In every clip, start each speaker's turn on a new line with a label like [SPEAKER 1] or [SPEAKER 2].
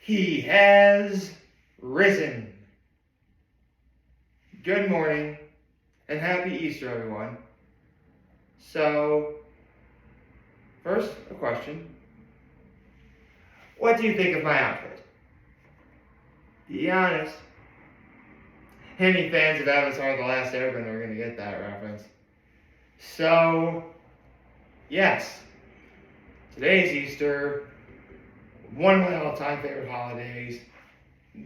[SPEAKER 1] He has risen. Good morning and happy Easter, everyone. So, first, a question. What do you think of my outfit? Be honest. Any fans of Avatar: The Last Airbender are going to get that reference. So, yes, today's Easter, one of my all-time favorite holidays,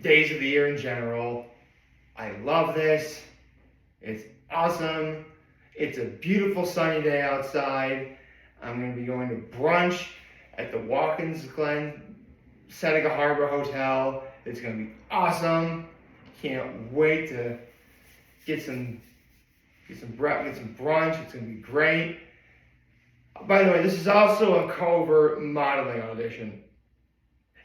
[SPEAKER 1] days of the year in general. I love this. It's awesome. It's a beautiful sunny day outside. I'm going to be going to brunch at the Watkins Glen Seneca Harbor Hotel. It's going to be awesome. Can't wait to get some brunch. It's going to be great. By the way, this is also a covert modeling audition.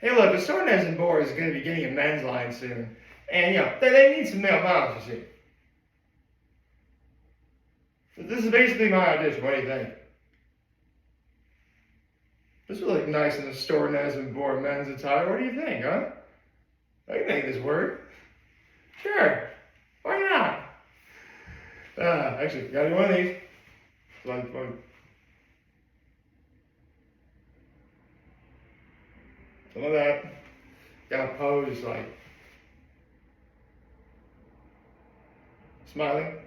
[SPEAKER 1] Hey, look, the Swordness and Board is going to be getting a men's line soon. And, they need some male models, you see. So this is basically my audition. What do you think? This would look nice in the Swordness and Board men's attire. What do you think, huh? I can make this work. Sure. Why not? Actually, gotta do one of these. Some of that. Gotta pose like smiling.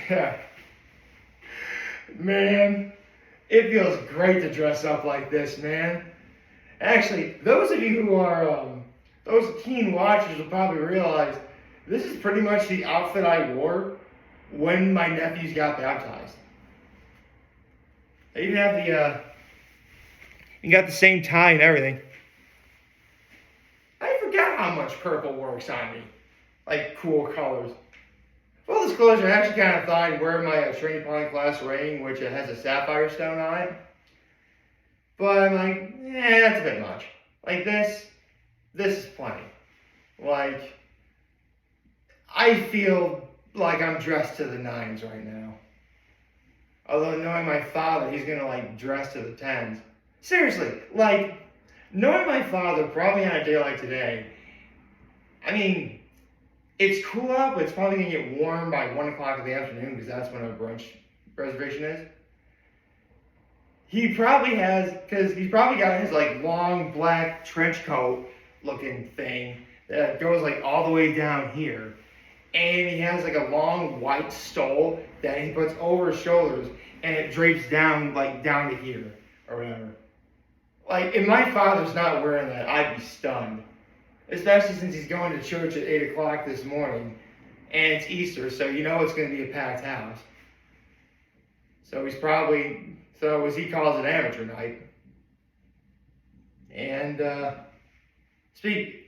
[SPEAKER 1] Yeah. Man, it feels great to dress up like this, man. Actually, those of you who are those keen watchers will probably realize this is pretty much the outfit I wore when my nephews got baptized. I even have you got the same tie and everything. I forgot how much purple works on me. Like cool colors. Full disclosure, I actually kind of thought I'd wear my Trinity Point class ring, which has a sapphire stone on it. But I'm like, that's a bit much. Like this is plenty. Like, I feel like I'm dressed to the nines right now. Although knowing my father, he's gonna dress to the tens. Seriously, knowing my father probably on a day like today, I mean, it's cool out, but it's probably gonna get warm by 1 o'clock in the afternoon because that's when our brunch reservation is. He's probably got his long black trench coat looking thing that goes all the way down here. And he has a long white stole that he puts over his shoulders and it drapes down down to here or whatever. If my father's not wearing that, I'd be stunned. Especially since he's going to church at 8 o'clock this morning and it's Easter, so you know it's going to be a packed house. So he's probably, as he calls it, amateur night. And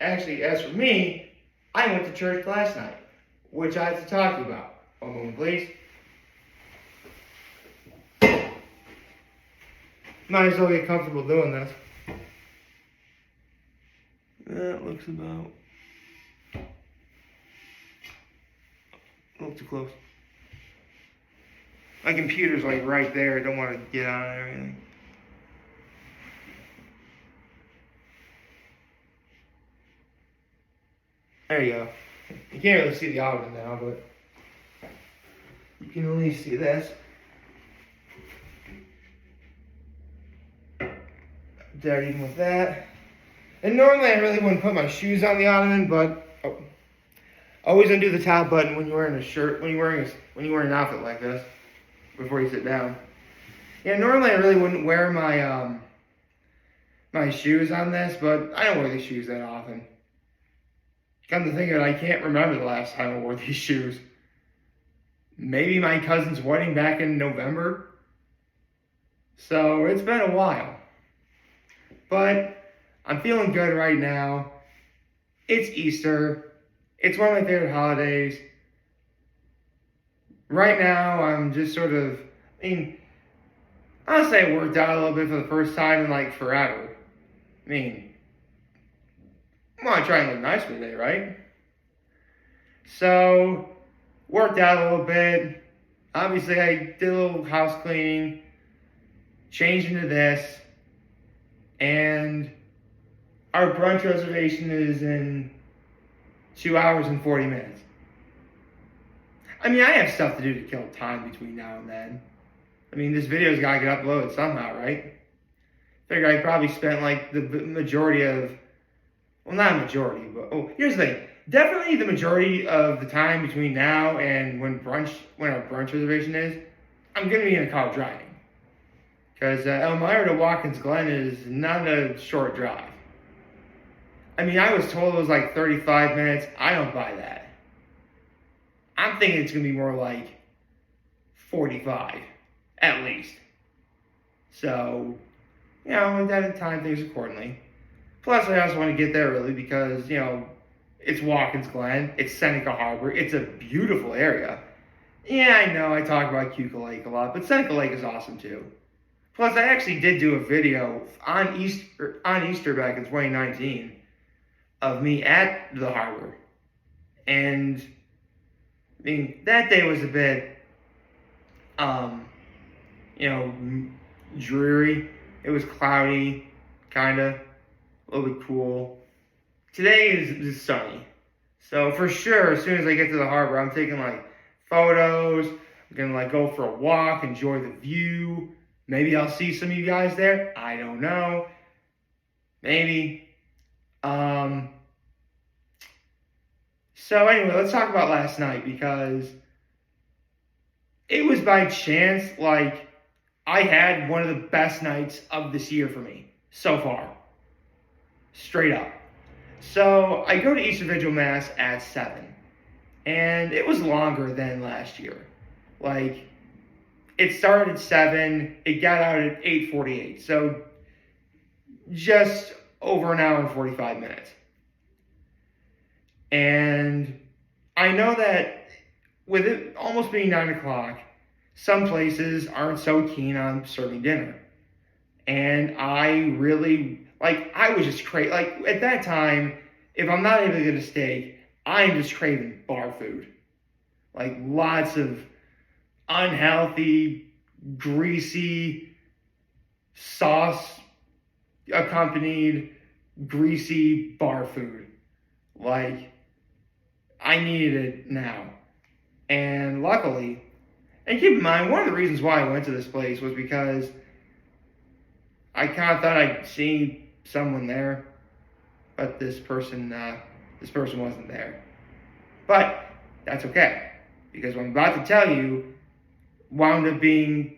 [SPEAKER 1] actually, as for me, I went to church last night, which I have to talk to you about. One moment, please. Might as well get comfortable doing this. That looks about a little too close. My computer's right there. I don't want to get on it or anything. There you go. You can't really see the audio now, but you can at least see this. There, even with that. And normally I really wouldn't put my shoes on the ottoman, but always undo the top button when you're wearing a shirt, when you're wearing an outfit like this, before you sit down. Yeah, normally I really wouldn't wear my my shoes on this, but I don't wear these shoes that often. Come to think of it, I can't remember the last time I wore these shoes. Maybe my cousin's wedding back in November. So it's been a while. But I'm feeling good right now. It's Easter. It's one of my favorite holidays. Right now, I'm just honestly, I worked out a little bit for the first time in forever. I want to try and look nice for today, right? So, worked out a little bit. Obviously, I did a little house cleaning, changed into this, and Our brunch reservation is in 2 hours and 40 minutes. I mean, I have stuff to do to kill time between now and then. I mean, this video's got to get uploaded somehow, right? Figure I probably spent like the majority of, well, not a majority, but here's the thing. Definitely the majority of the time between now and when our brunch reservation is, I'm gonna be in a car driving. Because Elmira to Watkins Glen is not a short drive. I mean, I was told it was like 35 minutes. I don't buy that. I'm thinking it's gonna be more like 45, at least. So, you know, I gotta time things accordingly. Plus, I also want to get there early because, you know, it's Watkins Glen, it's Seneca Harbor, it's a beautiful area. Yeah, I know I talk about Cuca Lake a lot, but Seneca Lake is awesome too. Plus, I actually did do a video on Easter back in 2019 of me at the harbor. And, I mean, that day was a bit, you know, dreary. It was cloudy, kinda, a little bit cool. Today is sunny. So for sure, as soon as I get to the harbor, I'm taking like photos. I'm gonna like go for a walk, enjoy the view. Maybe I'll see some of you guys there. I don't know. Maybe. So anyway, let's talk about last night because it was by chance, like, I had one of the best nights of this year for me so far. Straight up. So I go to Easter Vigil Mass at 7. And it was longer than last year. Like, it started at 7, it got out at 8:48. So just over an hour and 45 minutes. And I know that with it almost being 9 o'clock, some places aren't so keen on serving dinner. And I really, like, I was just crazy. Like, at that time, if I'm not able to get a steak, I'm just craving bar food. Like, lots of unhealthy, greasy, sauce-accompanied, greasy bar food. Like, I needed it now. And luckily, and keep in mind, one of the reasons why I went to this place was because I kind of thought I'd seen someone there, but this person wasn't there. But that's okay, because what I'm about to tell you wound up being,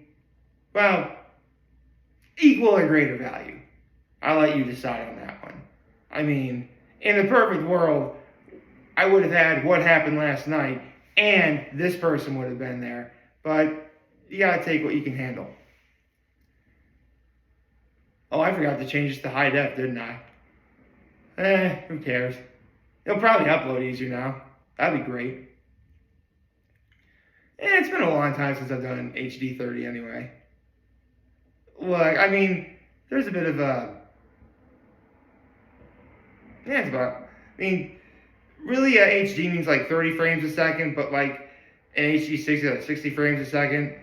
[SPEAKER 1] well, equal or greater value. I'll let you decide on that one. I mean, in the perfect world, I would have had what happened last night, and this person would have been there. But you gotta take what you can handle. Oh, I forgot to change this to high def, didn't I? Who cares? It'll probably upload easier now. That'd be great. It's been a long time since I've done HD 30 anyway. Look, I mean, there's a bit of a... Yeah, it's about... I mean, really HD means like 30 frames a second, but like an HD 60, like 60 frames a second.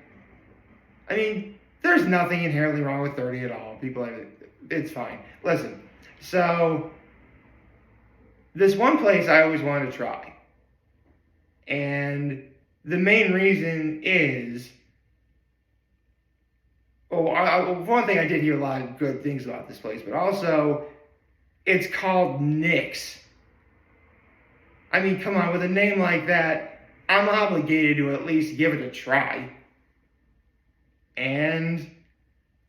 [SPEAKER 1] I mean, there's nothing inherently wrong with 30 at all. People have it. It's fine. Listen, so this one place I always wanted to try. And the main reason is, one thing, I did hear a lot of good things about this place, but also it's called Nick's. I mean, come on, with a name like that, I'm obligated to at least give it a try. And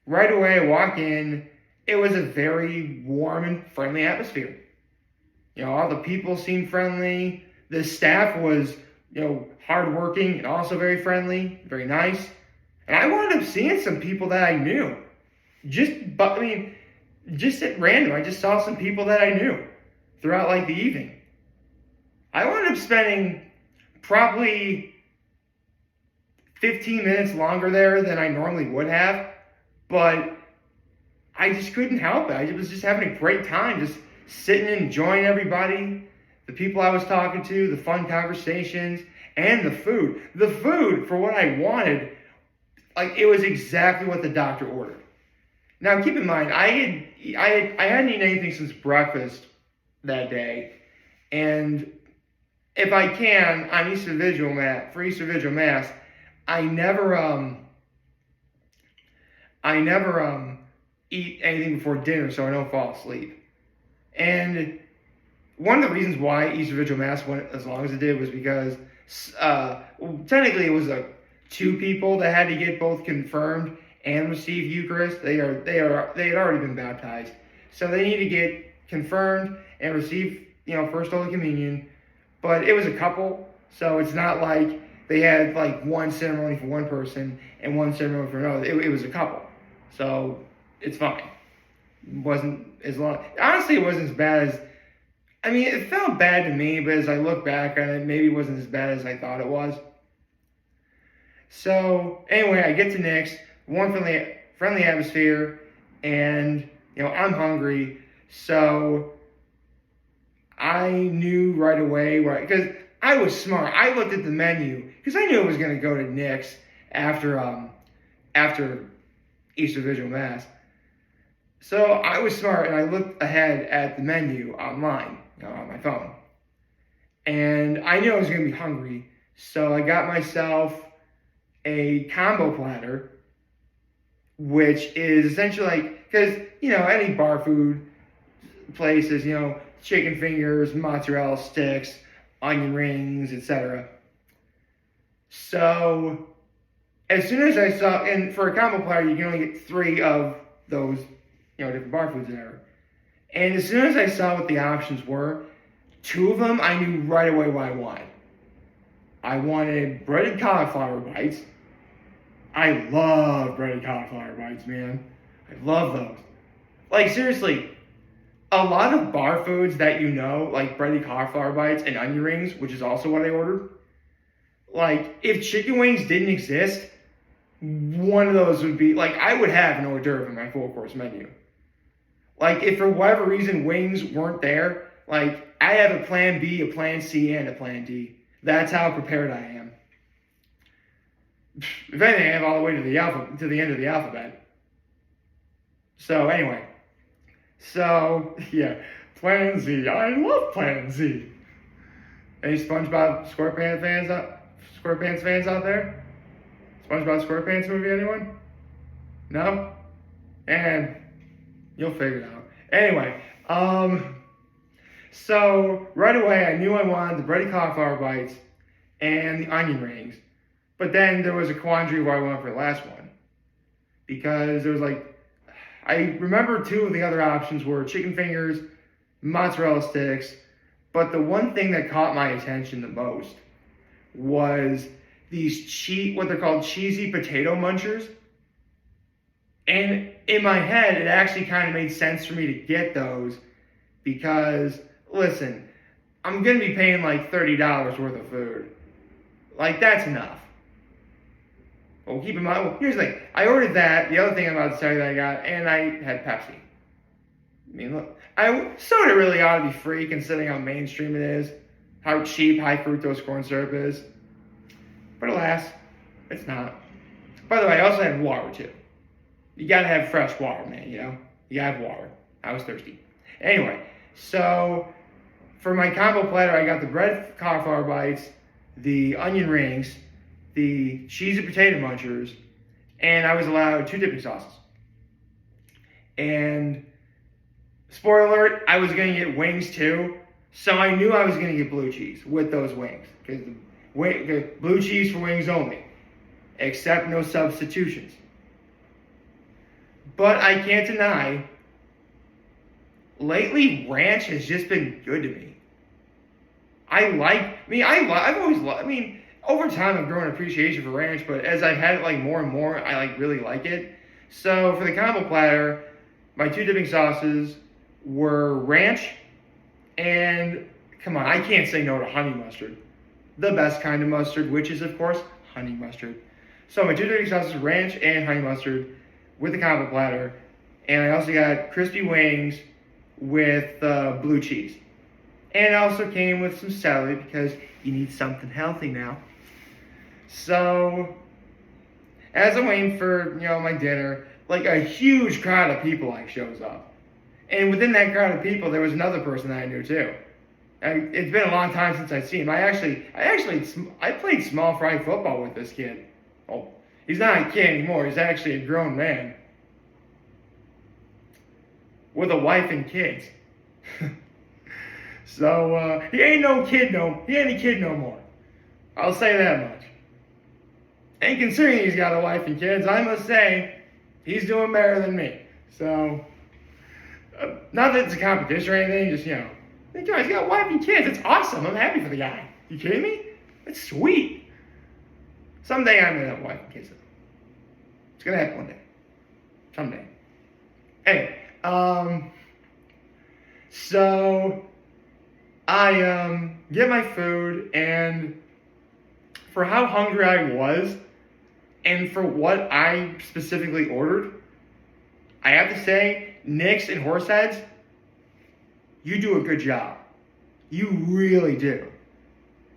[SPEAKER 1] right away I walk in, it was a very warm and friendly atmosphere. You know, all the people seemed friendly. The staff was, you know, hardworking and also very friendly, very nice. And I wound up seeing some people that I knew. Just at random, I just saw some people that I knew throughout like the evening. I wound up spending probably 15 minutes longer there than I normally would have, but I just couldn't help it. I was just having a great time, just sitting and enjoying everybody, the people I was talking to, the fun conversations, and the food. The food, for what I wanted, like, it was exactly what the doctor ordered. Now, keep in mind, I had I hadn't eaten anything since breakfast that day, and if I can, on Easter Vigil for Easter Vigil Mass, I never eat anything before dinner so I don't fall asleep. And one of the reasons why Easter Vigil Mass went as long as it did was because technically it was two people that had to get both confirmed and receive Eucharist. They had already been baptized, so they need to get confirmed and receive First Holy Communion. But it was a couple, so it's not like they had like one ceremony for one person and one ceremony for another. It was a couple, so it's fine. It wasn't as long. Honestly, it wasn't as bad as. I mean, it felt bad to me, but as I look back on it, maybe it wasn't as bad as I thought it was. So anyway, I get to Nick's, warm, friendly atmosphere, and I'm hungry, so I knew right away because I was smart. I looked at the menu because I knew it was going to go to Nick's after Easter Vigil Mass. So I was smart, and I looked ahead at the menu online on my phone, and I knew I was going to be hungry, so I got myself a combo platter, which is essentially like, because any bar food places, chicken fingers, mozzarella sticks, onion rings, etc. So as soon as I saw, and for a combo platter, you can only get 3 of those, different bar foods there. And as soon as I saw what the options were, 2 of them, I knew right away what I wanted. I wanted breaded cauliflower bites. I love breaded cauliflower bites, man. I love those. Like, seriously, a lot of bar foods that like breaded cauliflower bites and onion rings, which is also what I ordered, like, if chicken wings didn't exist, one of those would be, like, I would have an hors d'oeuvre in my full-course menu. Like, if for whatever reason wings weren't there, like, I have a plan B, a plan C, and a plan D. That's how prepared I am. If anything, I have all the way to the end of the alphabet. So anyway, yeah, Plan Z. I love Plan Z. Any SpongeBob SquarePants fans out there? SpongeBob SquarePants movie, anyone? No? And you'll figure it out. Anyway, so right away I knew I wanted the breaded cauliflower bites and the onion rings. But then there was a quandary where I went for the last one. Because there was I remember 2 of the other options were chicken fingers, mozzarella sticks, but the one thing that caught my attention the most was these what they're called cheesy potato munchers. And in my head, it actually kind of made sense for me to get those because, listen, I'm going to be paying like $30 worth of food. Like, that's enough. Well, keep in mind, here's the thing. I ordered that. The other thing I'm about to tell you that I got, and I had Pepsi. I mean, look, soda really ought to be free considering how mainstream it is, how cheap high fructose corn syrup is. But alas, it's not. By the way, I also had water too. You gotta have fresh water, man, You gotta have water. I was thirsty. Anyway, so for my combo platter, I got the breaded cauliflower bites, the onion rings, the cheesy potato munchers, and I was allowed 2 dipping sauces. And spoiler alert, I was going to get wings too, so I knew I was going to get blue cheese with those wings, because blue cheese for wings only, except no substitutions. But I can't deny, lately ranch has just been good to me. Over time I've grown an appreciation for ranch, but as I've had it more and more, I really like it. So for the combo platter, my 2 dipping sauces were ranch and, come on, I can't say no to honey mustard. The best kind of mustard, which is, of course, honey mustard. So my 2 dipping sauces, ranch and honey mustard with the combo platter. And I also got crispy wings with blue cheese. And it also came with some celery because you need something healthy now. So, as I'm waiting for, my dinner, a huge crowd of people shows up. And within that crowd of people, there was another person that I knew too. It's been a long time since I've seen him. I played small fry football with this kid. Oh, he's not a kid anymore. He's actually a grown man with a wife and kids. So he ain't a kid no more. I'll say that much. And considering he's got a wife and kids, I must say he's doing better than me. So not that it's a competition or anything, just he's got a wife and kids. It's awesome. I'm happy for the guy. You kidding me? That's sweet. Someday I'm gonna have a wife and kids. It's gonna happen one day. Someday. Anyway, so I get my food, and for how hungry I was, and for what I specifically ordered, I have to say, Nick's and Horseheads, you do a good job. You really do.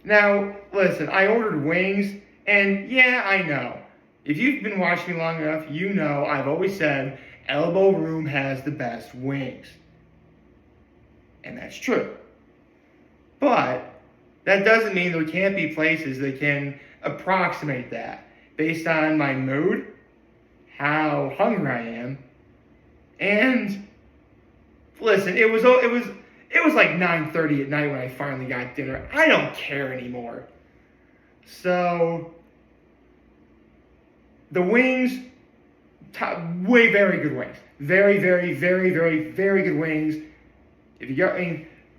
[SPEAKER 1] Now, listen, I ordered wings, and yeah, I know. If you've been watching me long enough, you know I've always said Elbow Room has the best wings. And that's true. But that doesn't mean there can't be places that can approximate that based on my mood, how hungry I am, and listen, it was like 9:30 at night when I finally got dinner. I don't care anymore. So the wings, very good wings. Very, very, very, very, very good wings. If you got,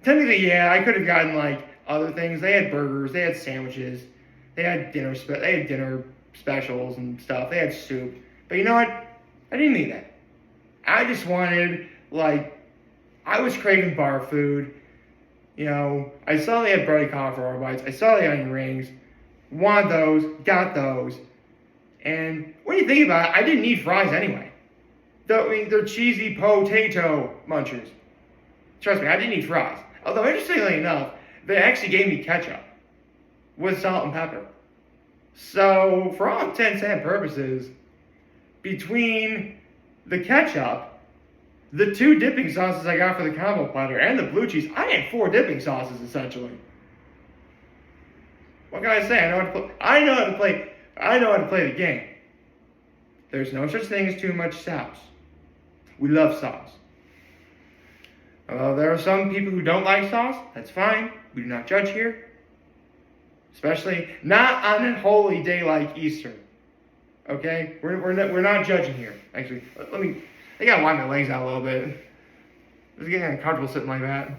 [SPEAKER 1] technically, yeah, I could have gotten like other things. They had burgers, they had sandwiches, they had dinner specials and stuff. They had soup. But you know what? I didn't need that. I just wanted, I was craving bar food. I saw they had breaded cauliflower bites. I saw the onion rings. Wanted those, got those. And when you think about it, I didn't need fries anyway. They're cheesy potato munchers. Trust me, I didn't need fries. Although, interestingly enough, they actually gave me ketchup with salt and pepper. So, for all intents and purposes, between the ketchup, the 2 dipping sauces I got for the combo platter, and the blue cheese, I had 4 dipping sauces, essentially. What can I say? I know how to play the game. There's no such thing as too much sauce. We love sauce. There are some people who don't like sauce. That's fine. We do not judge here. Especially not on a holy day like Easter. Okay? We're not judging here. Actually, I gotta wind my legs out a little bit. It's getting uncomfortable sitting like that.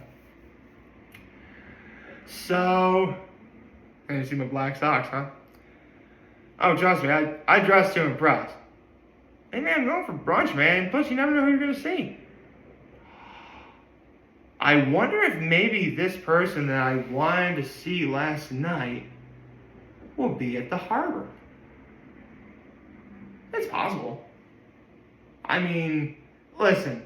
[SPEAKER 1] So, I didn't see my black socks, huh? Oh, trust me, I dress to impress. Hey man, I'm going for brunch, man. Plus, you never know who you're gonna see. I wonder if maybe this person that I wanted to see last night will be at the harbor. It's possible. Listen,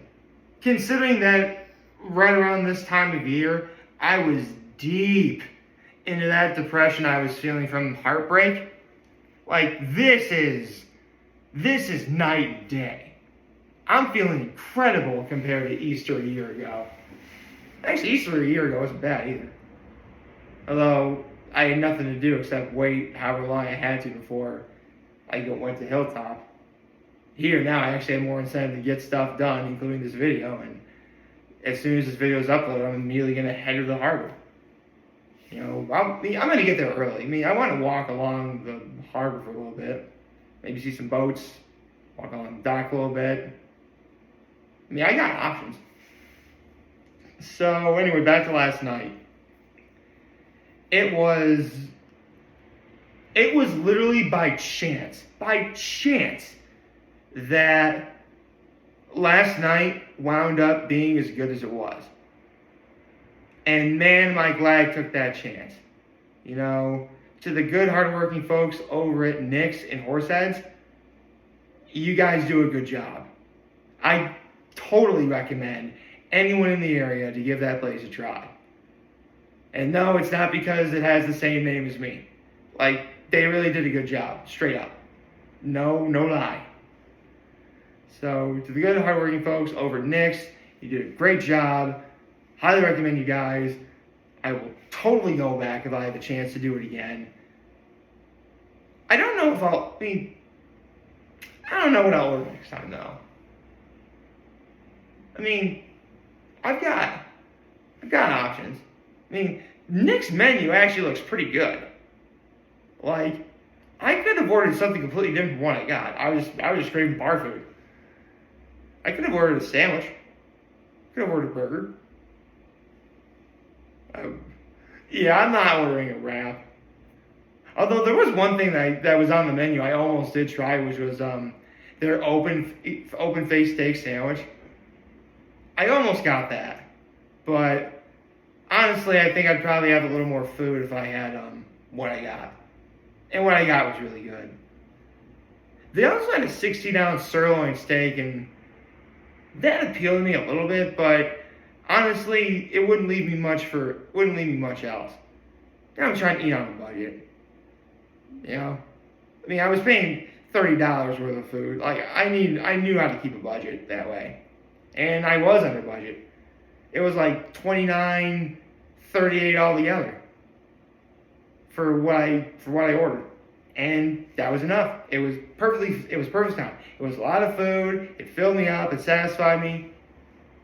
[SPEAKER 1] considering that right around this time of year, I was deep into that depression I was feeling from heartbreak. This is night and day. I'm feeling incredible compared to Easter a year ago. Actually, Easter a year ago wasn't bad either. Although, I had nothing to do except wait however long I had to before I went to Hilltop. Here now, I actually have more incentive to get stuff done, including this video, and as soon as this video is uploaded, I'm immediately going to head to the harbor. I'm going to get there early. I want to walk along the harbor for a little bit, maybe see some boats, walk along the dock a little bit. I got options. So anyway, back to last night. It was literally by chance that last night wound up being as good as it was. And man, am I glad I took that chance. To the good, hardworking folks over at Nick's and Horseheads, you guys do a good job. I totally recommend anyone in the area to give that place a try. And no, it's not because it has the same name as me. They really did a good job, straight up. No lie. So, to the good, hardworking folks over at Nick's You did a great job. Highly recommend you guys. I will totally go back if I have a chance to do it again. I don't know if I don't know what I'll order next time, though. I mean, I've got options. I mean, Nick's menu actually looks pretty good. Like, I could have ordered something completely different from what I got. I was just craving bar food. I could have ordered a sandwich. Could have ordered a burger. Yeah, I'm not ordering a wrap. Although there was one thing that was on the menu I almost did try, which was their open face steak sandwich. I almost got that, but honestly, I think I'd probably have a little more food if I had what I got, and what I got was really good. They also had a 16-ounce sirloin steak, and that appealed to me a little bit, but honestly, it wouldn't leave me much else. And I'm trying to eat on a budget. You know, I mean, I was paying $30 worth of food. Like, I knew how to keep a budget that way, and I was under budget. It was like $29, $38 altogether for what I ordered, and that was enough. It was perfect time. It was a lot of food. It filled me up. It satisfied me.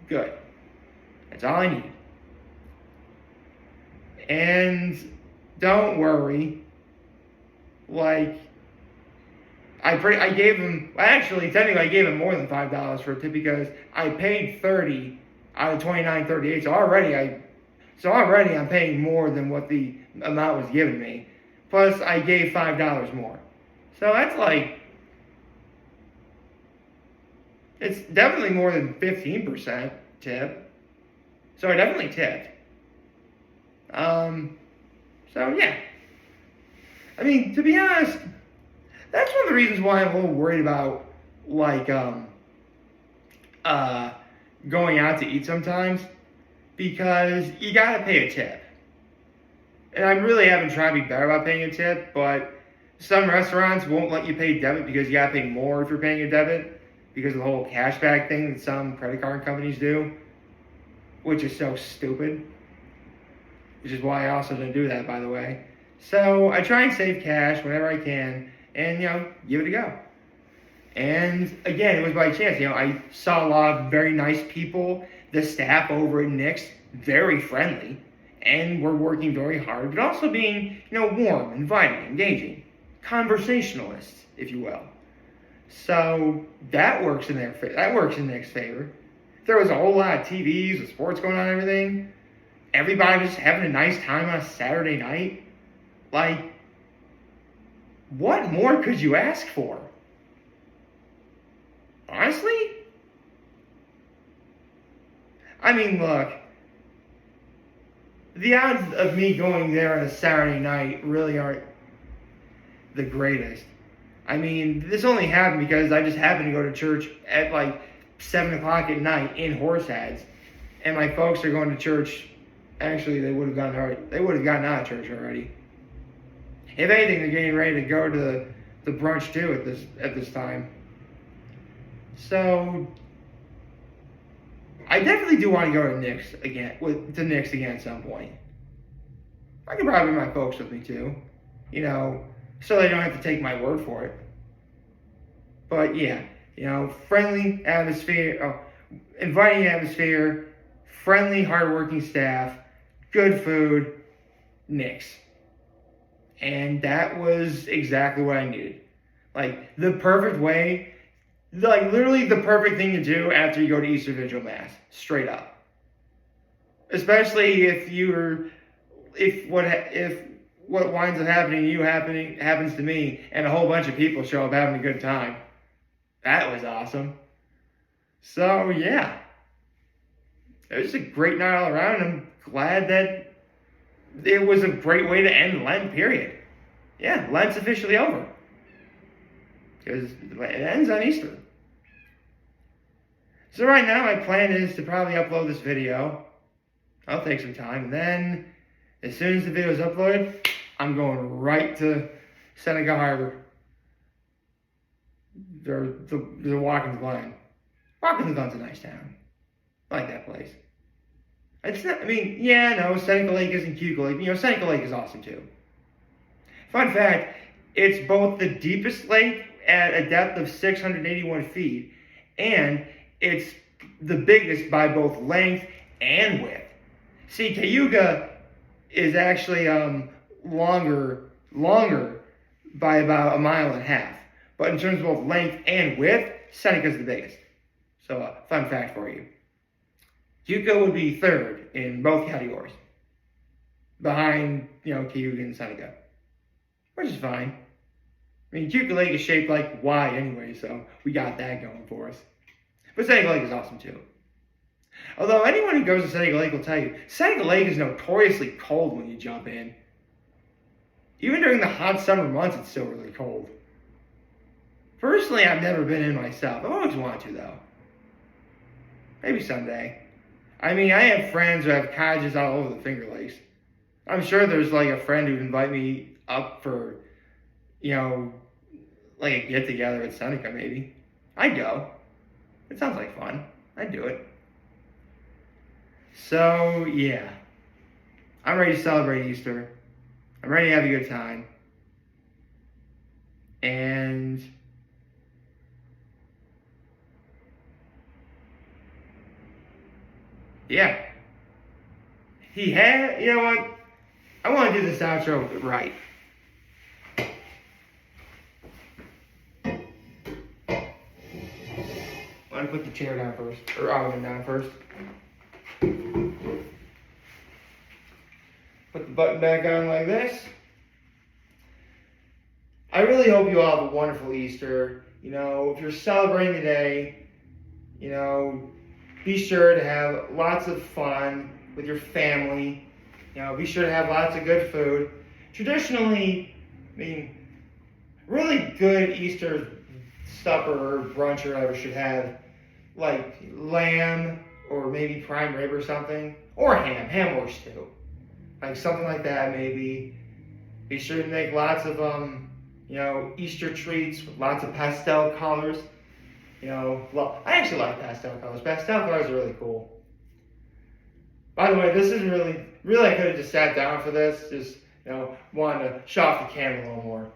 [SPEAKER 1] Good. That's all I need. And don't worry. Like, I gave him, well, actually, technically, I gave him more than $5 for a tip because I paid $30 out of $29.38. So already I'm paying more than what the amount was given me. Plus, I gave $5 more. So that's like, it's definitely more than 15% tip. So I definitely tipped. So yeah. I mean, to be honest, that's one of the reasons why I'm a little worried about, like, going out to eat sometimes, because you gotta pay a tip. And I really haven't tried to be better about paying a tip, but some restaurants won't let you pay debit because you gotta pay more if you're paying a debit, because of the whole cashback thing that some credit card companies do, which is so stupid. Which is why I also don't do that, by the way. So I try and save cash whenever I can, and give it a go. And again, it was by chance. I saw a lot of very nice people. The staff over at Nick's, very friendly, and were working very hard, but also being, warm, inviting, engaging, conversationalists, if you will. So that works in Nick's favor. There was a whole lot of TVs with sports going on and everything. Everybody was just having a nice time on a Saturday night. Like, what more could you ask for? Honestly? I mean, look, the odds of me going there on a Saturday night really aren't the greatest. I mean, this only happened because I just happened to go to church at like 7 o'clock at night in Horseheads, and my folks are going to church. Actually, they would have gotten out of church already. If anything, they're getting ready to go to the brunch too at this time. So I definitely do want to go to Nick's again at some point. I could probably bring my folks with me too, so they don't have to take my word for it. But yeah, friendly atmosphere, inviting atmosphere, friendly, hardworking staff, good food, Nick's. And that was exactly what I needed. Like, the perfect way, like, literally the perfect thing to do after you go to Easter Vigil Mass. Straight up. Especially if what winds up happening to you happens to me, and a whole bunch of people show up having a good time. That was awesome. So, yeah. It was a great night all around. I'm glad that it was a great way to end Lent, period. Yeah, Lent's officially over. Because it ends on Easter. So right now, my plan is to probably upload this video. I'll take some time. And then, as soon as the video is uploaded, I'm going right to Seneca Harbor. The Watkins Glen. Watkins Glen's a nice town. I like that place. It's not, I mean, yeah, no, Seneca Lake isn't Cuca Lake. You know, Seneca Lake is awesome too. Fun fact, it's both the deepest lake at a depth of 681 feet, and it's the biggest by both length and width. See, Cayuga is actually longer by about 1.5 miles. But in terms of both length and width, Seneca's the biggest. So, fun fact for you. Cayuga would be third in both categories, behind, Cayuga and Seneca, which is fine. I mean, Cayuga Lake is shaped like Y anyway, so we got that going for us. But Seneca Lake is awesome too. Although anyone who goes to Seneca Lake will tell you, Seneca Lake is notoriously cold when you jump in. Even during the hot summer months, it's still really cold. Personally, I've never been in myself. I've always wanted to, though. Maybe someday. I mean, I have friends who have cottages all over the Finger Lakes. I'm sure there's like a friend who'd invite me up for, like a get-together at Seneca, maybe. I'd go. It sounds like fun. I'd do it. So, yeah. I'm ready to celebrate Easter. I'm ready to have a good time. And yeah. You know what? I want to do this outro right. I'm going to put the chair down first, or ottoman down first. Put the button back on like this. I really hope you all have a wonderful Easter. If you're celebrating today, be sure to have lots of fun with your family. Be sure to have lots of good food. Traditionally, really good Easter supper or brunch or whatever should have like lamb or maybe prime rib or something, or ham. Ham works too. Like something like that maybe. Be sure to make lots of Easter treats with lots of pastel colors. I actually like pastel colors. Pastel colors are really cool. By the way, this isn't really I could have just sat down for this, just, wanted to show off the camera a little more.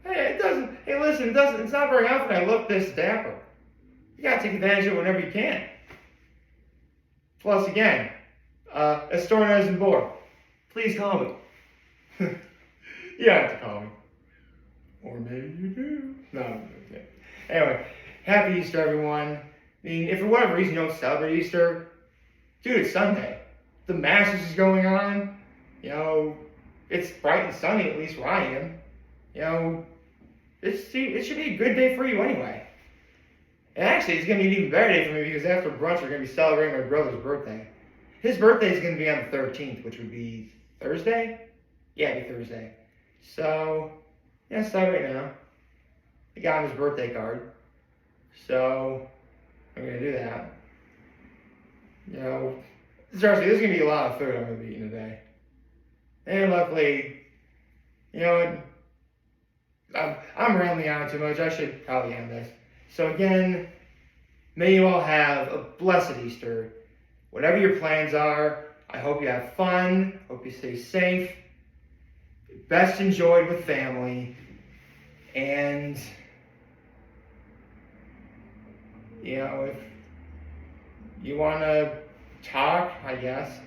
[SPEAKER 1] Hey, it's not very often I look this dapper. You gotta take advantage of it whenever you can. Plus, again, a store doesn't bore. Please call me. You don't have to call me. Or maybe you do. No, okay. Anyway, happy Easter, everyone. If for whatever reason you don't celebrate Easter, dude, it's Sunday. The Masters is going on. It's bright and sunny, at least where I am. It should be a good day for you anyway. And actually, it's going to be an even better day for me because after brunch, we're going to be celebrating my brother's birthday. His birthday is going to be on the 13th, which would be Thursday? Yeah, it'd be Thursday. So, yeah, celebrate now. I got him his birthday card. So, I'm going to do that. Seriously, there's going to be a lot of food I'm going to be eating today. And luckily, I'm rambling on too much. I should probably end this. So again, may you all have a blessed Easter. Whatever your plans are, I hope you have fun. Hope you stay safe. Best enjoyed with family. And, if you want to talk, I guess,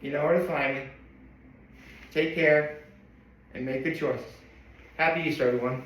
[SPEAKER 1] you know where to find me. Take care and make good choices. Happy Easter, everyone.